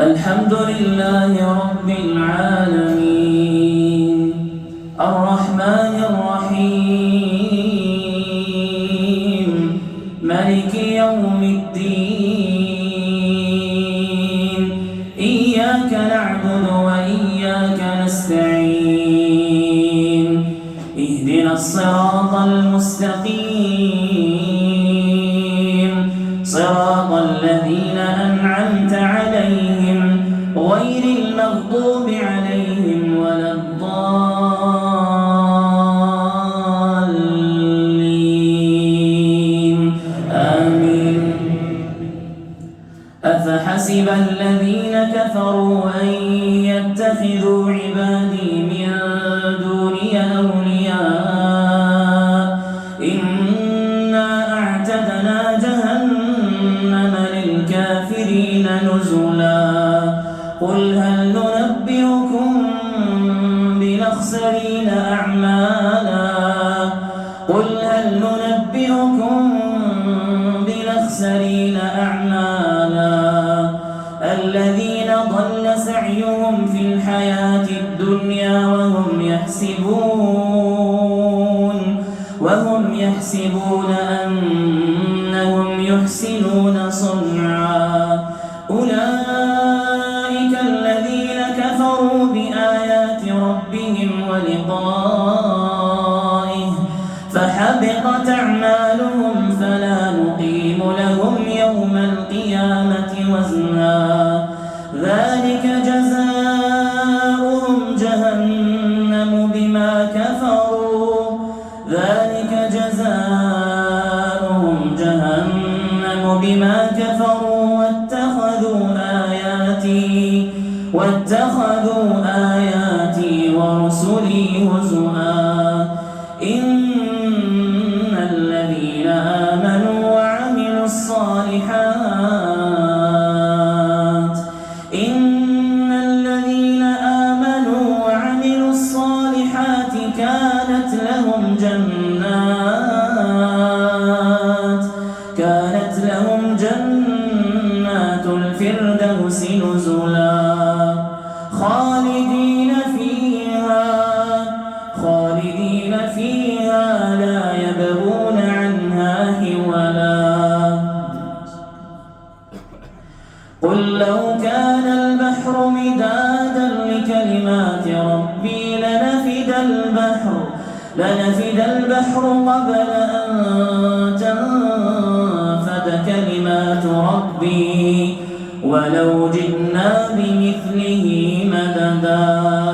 الحمد لله رب العالمين الرحمن الرحيم مالك يوم الدين إياك نعبد وإياك نستعين اهدنا الصراط المستقيم صراط الذين أنعمت عليهم غير المغضوب عليهم ولا الضالين آمين. أفحسب الذين كفروا أن يتخذوا عبادي من دوني أولياء إنا أعتدنا جهنم للكافرين نزلا قل هل ننبئكم بالأخسرين أعمالا قل هل ننبئكم بالأخسرين أعمالا الذين ضل سعيهم في الحياة الدنيا وهم يحسبون أنهم يحسنون صنعا أولئك الذين كفروا بآيات ربهم ولقائه فحبطت أعمالهم فلا نقيم لهم يوم القيامة وزنا ذلك جزاؤهم جهنم بما كفروا واتخذوا آياتي ورسلي هزؤا إن الذين آمنوا وعملوا الصالحات كانت لهم جنات الفردوس نزلا خالدين فيها لا يبغون عنها حولا قل لو كان البحر مدادا لكلمات ربي لنفد البحر قبل أن تنفد كلمات ربي ولو جئنا بمثله مددا